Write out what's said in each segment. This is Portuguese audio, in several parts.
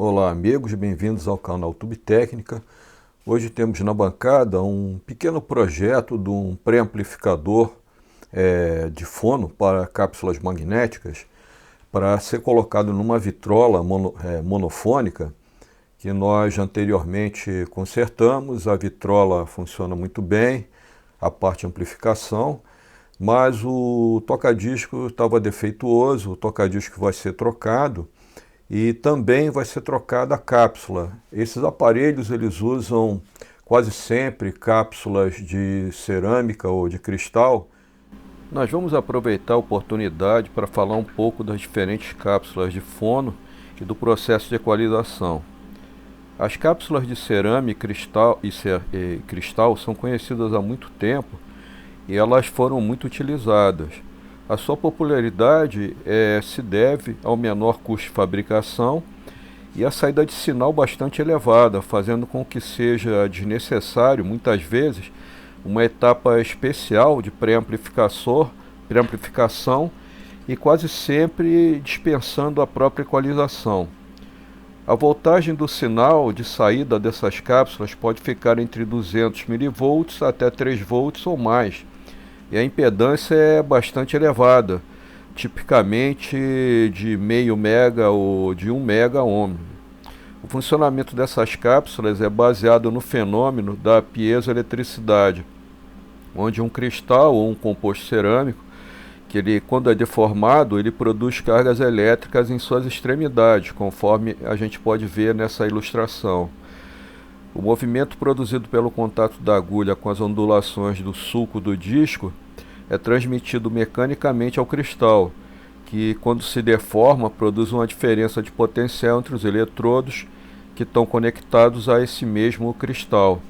Olá amigos, bem-vindos ao canal Tube Técnica. Hoje temos na bancada um pequeno projeto de um pré-amplificador de fono para cápsulas magnéticas para ser colocado numa vitrola monofônica que nós anteriormente consertamos. A vitrola funciona muito bem, a parte de amplificação, mas o toca-disco estava defeituoso. O toca-disco vai ser trocado e também vai ser trocada a cápsula. Esses aparelhos eles usam quase sempre cápsulas de cerâmica ou de cristal. Nós vamos aproveitar a oportunidade para falar um pouco das diferentes cápsulas de fono e do processo de equalização. As cápsulas de cerâmica e cristal são conhecidas há muito tempo e elas foram muito utilizadas. A sua popularidade se deve ao menor custo de fabricação e à saída de sinal bastante elevada, fazendo com que seja desnecessário, muitas vezes, uma etapa especial de pré-amplificação e quase sempre dispensando a própria equalização. A voltagem do sinal de saída dessas cápsulas pode ficar entre 200 mV até 3 volts ou mais, e a impedância é bastante elevada, tipicamente de meio mega ou de 1 mega ohm. O funcionamento dessas cápsulas é baseado no fenômeno da piezoeletricidade, onde um cristal ou um composto cerâmico, quando é deformado, ele produz cargas elétricas em suas extremidades, conforme a gente pode ver nessa ilustração. O movimento produzido pelo contato da agulha com as ondulações do sulco do disco é transmitido mecanicamente ao cristal, que, quando se deforma, produz uma diferença de potencial entre os eletrodos que estão conectados a esse mesmo cristal.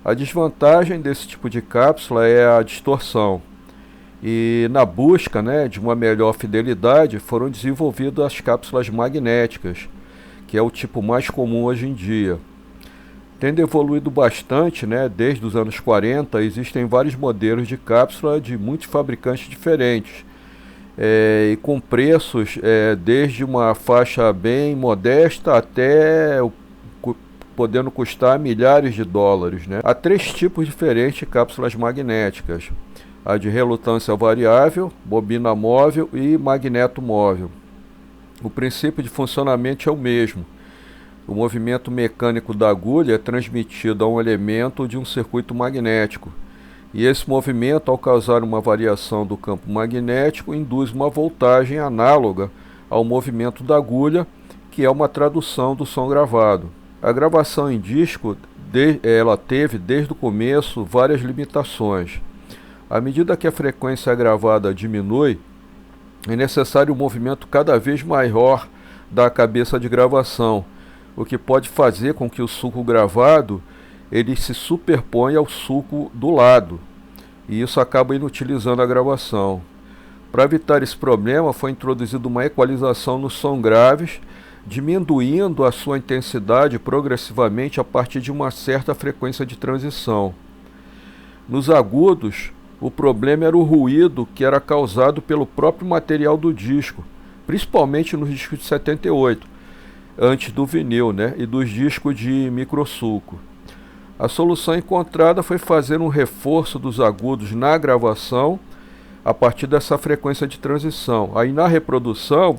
A desvantagem desse tipo de cápsula é a distorção, e na busca de uma melhor fidelidade foram desenvolvidas as cápsulas magnéticas, que é o tipo mais comum hoje em dia. Tendo evoluído bastante, desde os anos 40, existem vários modelos de cápsula de muitos fabricantes diferentes, e com preços desde uma faixa bem modesta até podendo custar milhares de dólares. Há 3 tipos diferentes de cápsulas magnéticas: a de relutância variável, bobina móvel e magneto móvel. O princípio de funcionamento é o mesmo. O movimento mecânico da agulha é transmitido a um elemento de um circuito magnético, e esse movimento, ao causar uma variação do campo magnético, induz uma voltagem análoga ao movimento da agulha, que é uma tradução do som gravado. A gravação em disco ela teve desde o começo várias limitações. À medida que a frequência gravada diminui, é necessário um movimento cada vez maior da cabeça de gravação, o que pode fazer com que o sulco gravado ele se superponha ao sulco do lado, e isso acaba inutilizando a gravação. Para evitar esse problema, foi introduzida uma equalização nos sons graves, diminuindo a sua intensidade progressivamente a partir de uma certa frequência de transição. Nos agudos, o problema era o ruído que era causado pelo próprio material do disco, principalmente nos discos de 78, antes do vinil, e dos discos de microsulco. A solução encontrada foi fazer um reforço dos agudos na gravação a partir dessa frequência de transição. Aí na reprodução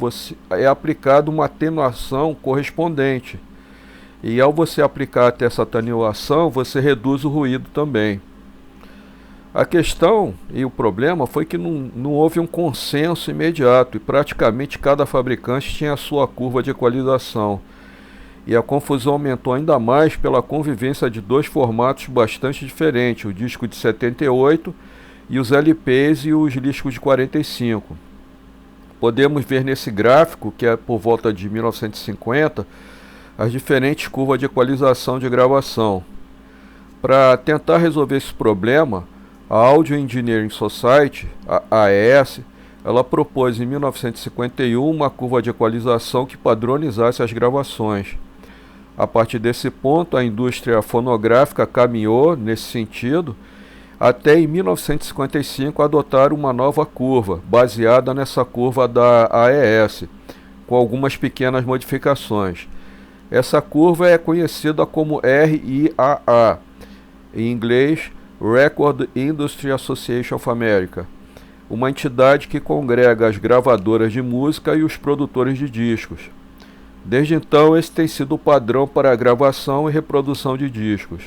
é aplicada uma atenuação correspondente, e ao você aplicar até essa atenuação, você reduz o ruído também. A questão e o problema foi que não houve um consenso imediato, e praticamente cada fabricante tinha a sua curva de equalização. E a confusão aumentou ainda mais pela convivência de 2 formatos bastante diferentes, o disco de 78 e os LPs e os discos de 45. Podemos ver nesse gráfico, que é por volta de 1950, as diferentes curvas de equalização de gravação. Para tentar resolver esse problema, a Audio Engineering Society, a AES, ela propôs em 1951 uma curva de equalização que padronizasse as gravações. A partir desse ponto, a indústria fonográfica caminhou nesse sentido, até em 1955 adotar uma nova curva, baseada nessa curva da AES, com algumas pequenas modificações. Essa curva é conhecida como RIAA, em inglês Record Industry Association of America, uma entidade que congrega as gravadoras de música e os produtores de discos. Desde então, esse tem sido o padrão para a gravação e reprodução de discos.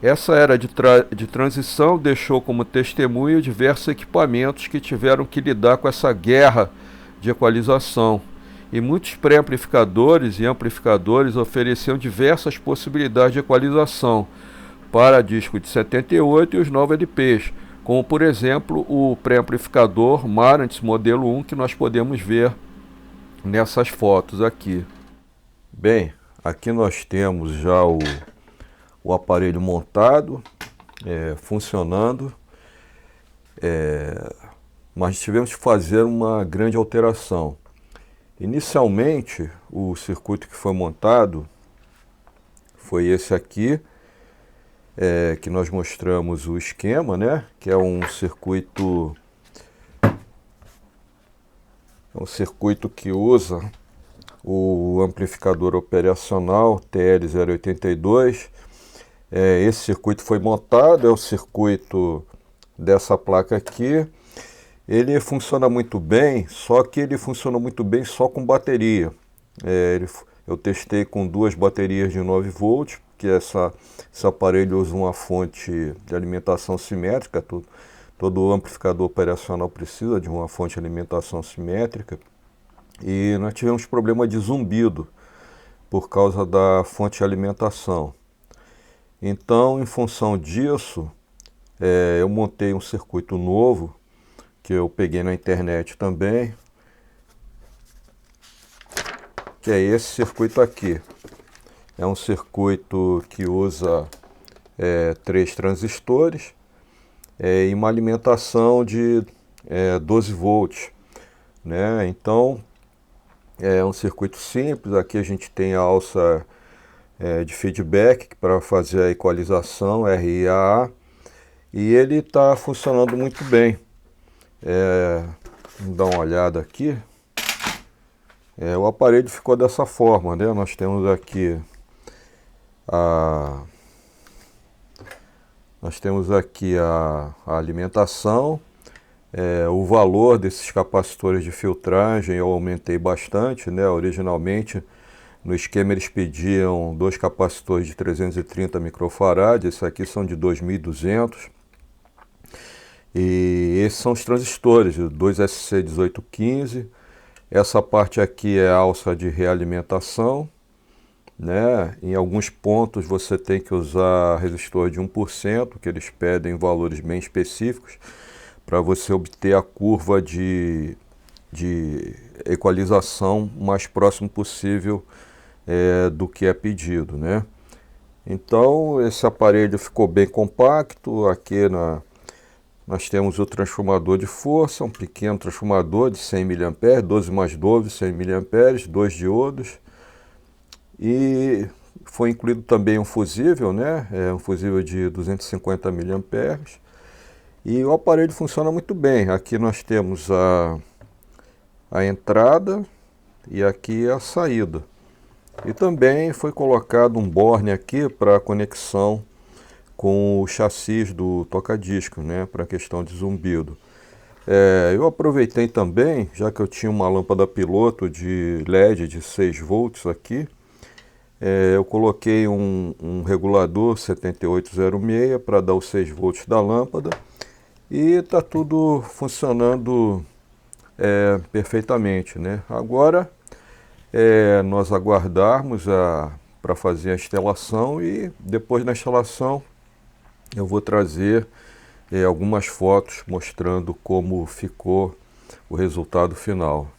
Essa era de transição deixou como testemunho diversos equipamentos que tiveram que lidar com essa guerra de equalização. E muitos pré-amplificadores e amplificadores ofereciam diversas possibilidades de equalização para disco de 78 e os novos LPs, como por exemplo o pré-amplificador Marantz modelo 1 que nós podemos ver nessas fotos aqui. Bem, aqui nós temos já o aparelho montado, funcionando, mas tivemos que fazer uma grande alteração. Inicialmente, o circuito que foi montado foi esse aqui, que nós mostramos o esquema, né? Que é um circuito que usa o amplificador operacional TL082. Esse circuito foi montado, é o circuito dessa placa aqui. Ele funciona muito bem, só que ele funciona muito bem só com bateria. Eu testei com duas baterias de 9 volts, que esse aparelho usa uma fonte de alimentação simétrica. Todo amplificador operacional precisa de uma fonte de alimentação simétrica. E nós tivemos problema de zumbido por causa da fonte de alimentação. Então, em função disso, eu montei um circuito novo, que eu peguei na internet também, que é esse circuito aqui. É um circuito que usa 3 transistores e uma alimentação de 12 volts, né? Então, é um circuito simples. Aqui a gente tem a alça de feedback para fazer a equalização, RIAA, e ele está funcionando muito bem. Vamos dar uma olhada aqui. O aparelho ficou dessa forma, né? Nós temos aqui a alimentação. O valor desses capacitores de filtragem eu aumentei bastante, né? Originalmente no esquema eles pediam 2 capacitores de 330 microfarads, esses aqui são de 2.200. E esses são os transistores, 2 SC1815. Essa parte aqui é a alça de realimentação, né? Em alguns pontos você tem que usar resistor de 1%, que eles pedem valores bem específicos, para você obter a curva de equalização mais próximo possível do que é pedido, né? Então esse aparelho ficou bem compacto. Aqui nós temos o transformador de força, um pequeno transformador de 100 mA, 12 mais 12, 100 mA, 2 diodos. E foi incluído também um fusível, né? Um fusível de 250 mA. E o aparelho funciona muito bem. Aqui nós temos a entrada e aqui a saída. E também foi colocado um borne aqui para conexão com o chassi do toca-disco, né, para a questão de zumbido. Eu aproveitei também, já que eu tinha uma lâmpada piloto de LED de 6 volts aqui, eu coloquei um regulador 7806 para dar os 6 volts da lâmpada e está tudo funcionando perfeitamente, né? Agora nós aguardarmos para fazer a instalação, e depois da instalação eu vou trazer algumas fotos mostrando como ficou o resultado final.